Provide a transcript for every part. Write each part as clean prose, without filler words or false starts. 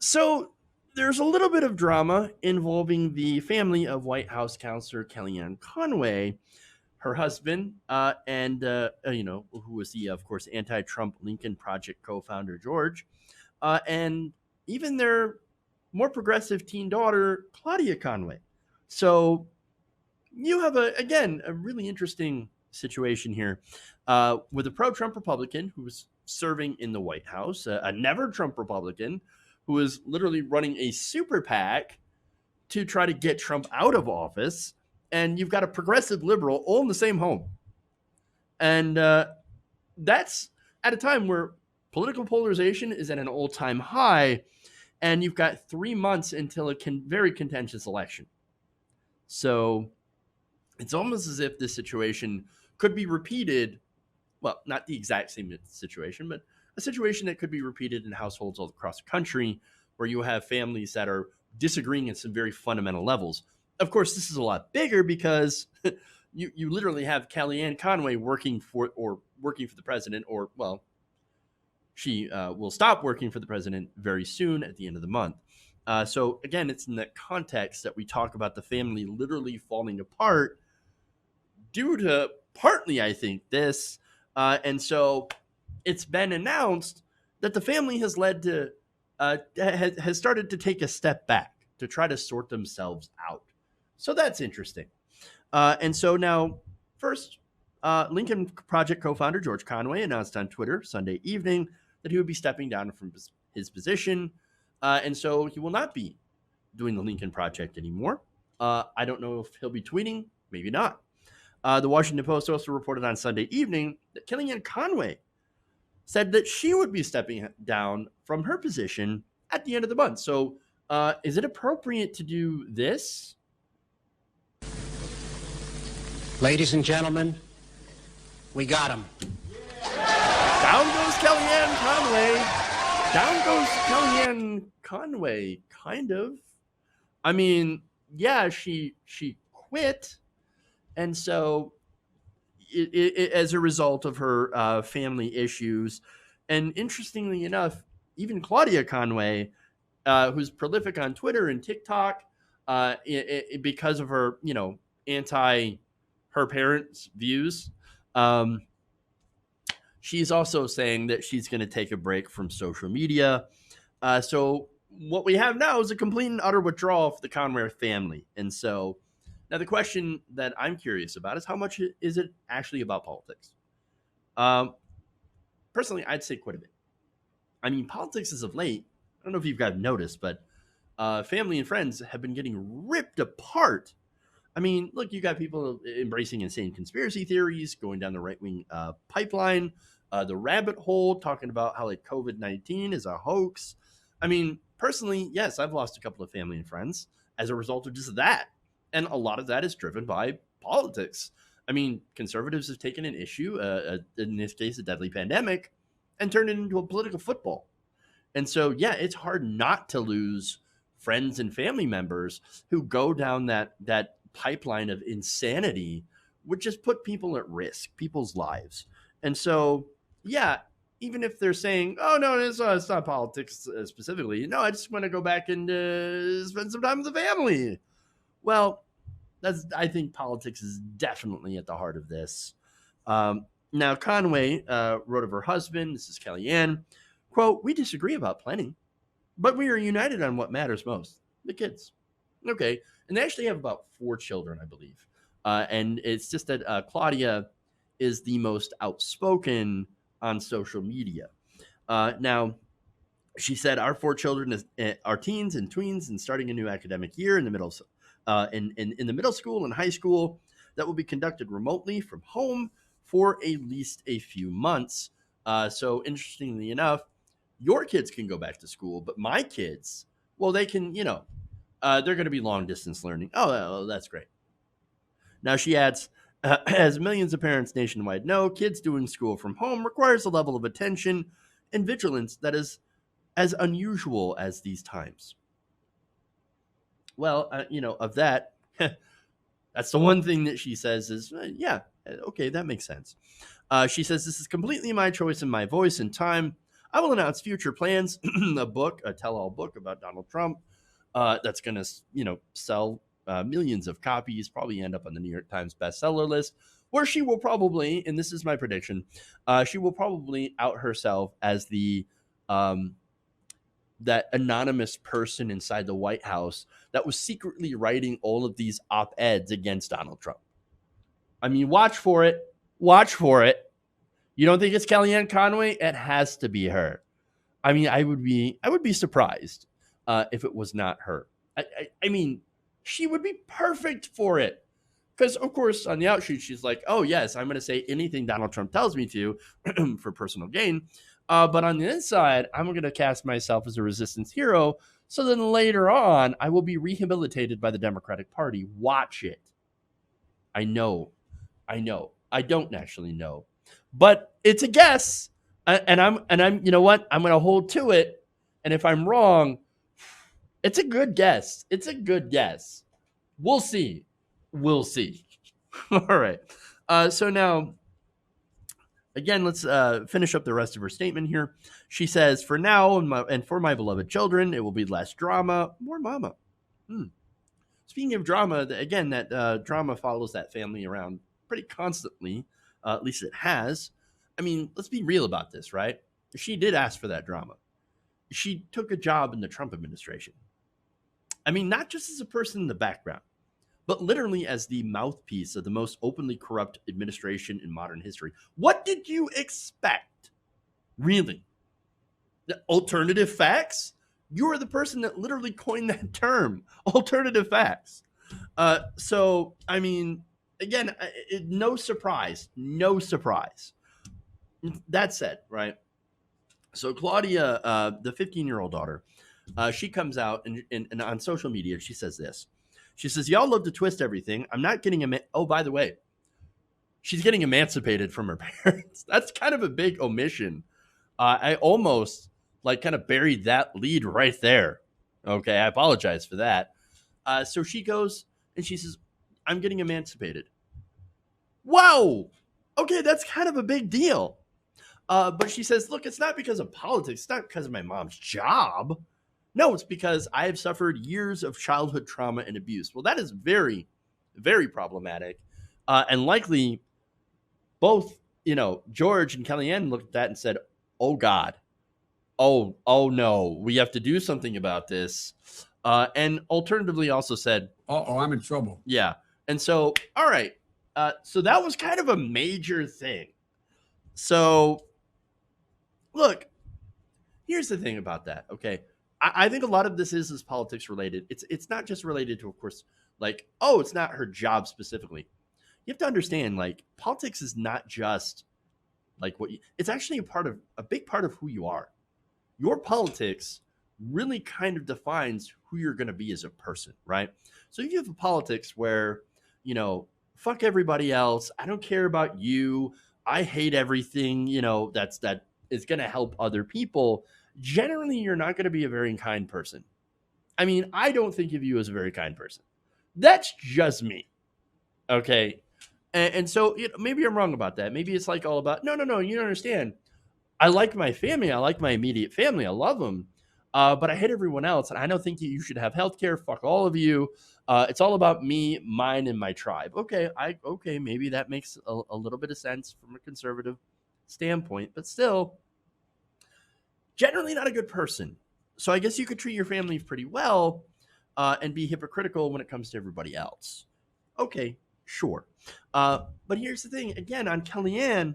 So there's a little bit of drama involving the family of White House counselor Kellyanne Conway, her husband, who was the, of course, anti-Trump Lincoln Project co-founder George, and even their more progressive teen daughter Claudia Conway. So you have a really interesting situation here with a pro-Trump Republican who was serving in the White House, a never Trump Republican who is literally running a super PAC to try to get Trump out of office, and you've got a progressive liberal all in the same home, and that's at a time where political polarization is at an all-time high, and you've got 3 months until a very contentious election. So it's almost as if this situation could be repeated. Well, not the exact same situation, but a situation that could be repeated in households all across the country where you have families that are disagreeing at some very fundamental levels. Of course, this is a lot bigger because you literally have Kellyanne Conway working for the president, or well, she will stop working for the president very soon at the end of the month. So again, it's in that context that we talk about the family literally falling apart due to partly, I think, this. And so it's been announced that the family has has started to take a step back to try to sort themselves out. So that's interesting. And so now, first, Lincoln Project co-founder George Conway announced on Twitter Sunday evening that he would be stepping down from his position, and so he will not be doing the Lincoln Project anymore. I don't know if he'll be tweeting, maybe not. The Washington Post also reported on Sunday evening that Kellyanne Conway said that she would be stepping down from her position at the end of the month. So, is it appropriate to do this? Ladies and gentlemen, we got him. Down goes Kellyanne Conway. Down goes Kellyanne Conway, kind of. I mean, yeah, she quit, and so as a result of her family issues, and interestingly enough, even Claudia Conway, who's prolific on Twitter and TikTok, because of her, anti her parents' views. She's also saying that she's going to take a break from social media. So what we have now is a complete and utter withdrawal of the Conway family. And so now the question that I'm curious about is how much is it actually about politics? Personally, I'd say quite a bit. I mean, politics as of late, I don't know if you've guys noticed, but family and friends have been getting ripped apart. I mean, look, you got people embracing insane conspiracy theories, going down the right wing pipeline, the rabbit hole, talking about how like COVID-19 is a hoax. I mean, personally, yes, I've lost a couple of family and friends as a result of just that. And a lot of that is driven by politics. I mean, conservatives have taken an issue, in this case, a deadly pandemic, and turned it into a political football. And so, yeah, it's hard not to lose friends and family members who go down that pipeline of insanity would just put people at risk, people's lives. And so, yeah, even if they're saying, "Oh no, it's not politics specifically," no, I just want to go back and spend some time with the family. Well, I think politics is definitely at the heart of this. Now, Conway wrote of her husband. This is Kellyanne. Quote: "We disagree about plenty, but we are united on what matters most: the kids." Okay, and they actually have about 4 children, I believe. And it's just that Claudia is the most outspoken on social media. Now, she said, "Our 4 children are teens and tweens, and starting a new academic year in the middle, in the middle school and high school that will be conducted remotely from home for at least a few months." So, interestingly enough, your kids can go back to school, but my kids, well, they can, they're going to be long distance learning. Oh, well, that's great. Now she adds, as millions of parents nationwide know, kids doing school from home requires a level of attention and vigilance that is as unusual as these times. Well, of that, that's the one thing that she says is, yeah, okay, that makes sense. She says, "This is completely my choice and my voice and time. I will announce future plans, a book, a tell-all book about Donald Trump that's going to, sell millions of copies, probably end up on the New York Times bestseller list, where she will probably, and this is my prediction, she will probably out herself as um, that anonymous person inside the White House that was secretly writing all of these op-eds against Donald Trump. I mean, watch for it. Watch for it. You don't think it's Kellyanne Conway? It has to be her. I mean, I would be surprised if it was not her. I mean, she would be perfect for it. Because, of course, on the outshoot, she's like, oh, yes, I'm going to say anything Donald Trump tells me to for personal gain. But on the inside, I'm going to cast myself as a resistance hero. So then later on, I will be rehabilitated by the Democratic Party. Watch it. I know. I don't actually know. But it's a guess. And I'm you know what? I'm going to hold to it. And if I'm wrong, it's a good guess. It's a good guess. We'll see. We'll see. All right. So now, again, let's finish up the rest of her statement here. She says, for now and for my beloved children, it will be less drama, more mama. Speaking of drama, again, that drama follows that family around pretty constantly. At least it has. I mean, let's be real about this, right? She did ask for that drama. She took a job in the Trump administration. I mean, not just as a person in the background, but literally as the mouthpiece of the most openly corrupt administration in modern history. What did you expect? Really? The alternative facts? You are the person that literally coined that term, alternative facts. So, I mean, again, no surprise. That said, right? So Claudia, the 15-year-old daughter, she comes out and on social media, she says this. She says, y'all love to twist everything. I'm not getting oh, by the way, she's getting emancipated from her parents. That's kind of a big omission. I almost kind of buried that lead right there. Okay, I apologize for that. So she goes and she says, I'm getting emancipated. Wow. Okay, that's kind of a big deal. But she says, look, it's not because of politics. It's not because of my mom's job. No, it's because I have suffered years of childhood trauma and abuse. Well, that is very, very problematic. And likely both, George and Kellyanne looked at that and said, oh, God. Oh no, we have to do something about this. And alternatively also said, uh-oh, I'm in trouble. Yeah. And so, all right. So that was kind of a major thing. So, look, here's the thing about that. Okay. I think a lot of this is politics related. It's not just related to, of course, it's not her job specifically. You have to understand, politics is not just it's actually a big part of who you are. Your politics really kind of defines who you're going to be as a person, right? So if you have a politics where, fuck everybody else, I don't care about you, I hate everything, that is going to help other people, generally you're not going to be a very kind person. I mean, I don't think of you as a very kind person. That's just me. Okay. And so maybe I'm wrong about that. Maybe it's all about, no, you don't understand. I like my family. I like my immediate family. I love them. But I hate everyone else. And I don't think you should have healthcare. Fuck all of you. It's all about me, mine, and my tribe. Okay. Maybe that makes a little bit of sense from a conservative standpoint, but still generally not a good person. So I guess you could treat your family pretty well and be hypocritical when it comes to everybody else. Okay, sure. But here's the thing. Again, on Kellyanne,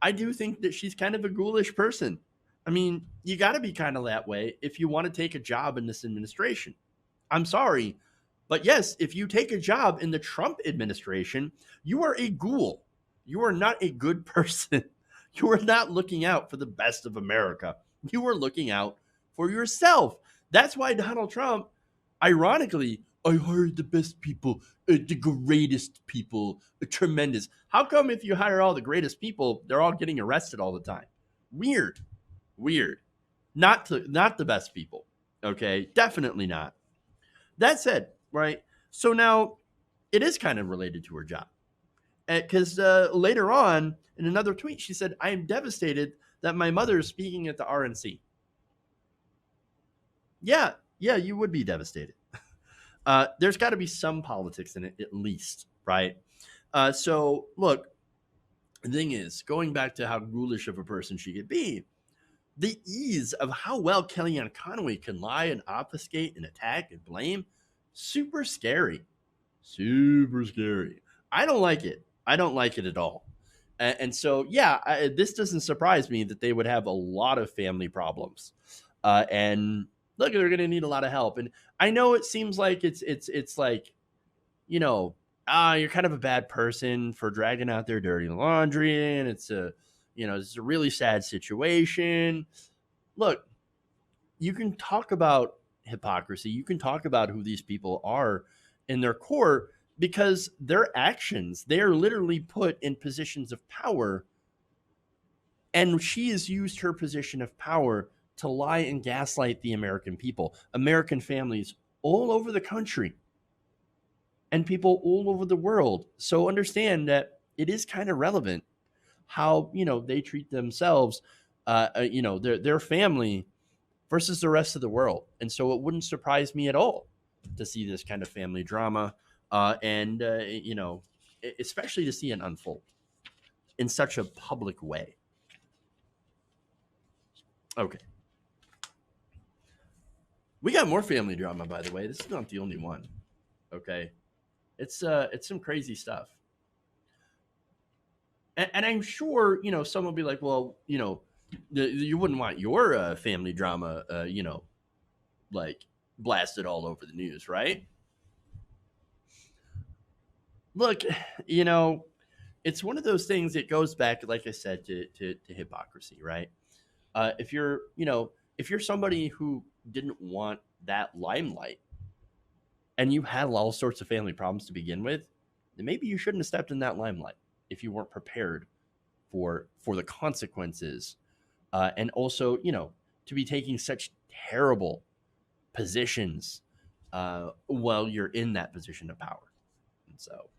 I do think that she's kind of a ghoulish person. I mean, you got to be kind of that way if you want to take a job in this administration. I'm sorry, but yes, if you take a job in the Trump administration, you are a ghoul. You are not a good person. You are not looking out for the best of America. You are looking out for yourself. That's why Donald Trump, ironically, I hired the best people, the greatest people, tremendous. How come if you hire all the greatest people, they're all getting arrested all the time? Weird. Not the best people. Okay, definitely not. That said, right? So now it is kind of related to her job. Because later on, in another tweet, she said, I am devastated that my mother is speaking at the RNC. Yeah, yeah, you would be devastated. There's got to be some politics in it, at least, right? So, look, the thing is, going back to how ghoulish of a person she could be, the ease of how well Kellyanne Conway can lie and obfuscate and attack and blame, super scary. Super scary. I don't like it. I don't like it at all. And so, yeah, this doesn't surprise me that they would have a lot of family problems. And look, they're going to need a lot of help. And I know it seems like it's like, you know, you're kind of a bad person for dragging out their dirty laundry, and it's a, it's a really sad situation. Look, you can talk about hypocrisy. You can talk about who these people are in their core because their actions, they are literally put in positions of power. And she has used her position of power to lie and gaslight the American people, American families all over the country, and people all over the world. So understand that it is kind of relevant how, they treat themselves, their family versus the rest of the world. And so it wouldn't surprise me at all to see this kind of family drama, and especially to see it unfold in such a public way. Okay. We got more family drama, by the way. This is not the only one. Okay. It's some crazy stuff. And I'm sure, some will be like, well, you wouldn't want your family drama, like blasted all over the news, right? Look, it's one of those things that goes back, like I said, to hypocrisy, right? If you're, if you're somebody who didn't want that limelight and you had all sorts of family problems to begin with, then maybe you shouldn't have stepped in that limelight if you weren't prepared for the consequences, and also, to be taking such terrible positions while you're in that position of power. And so,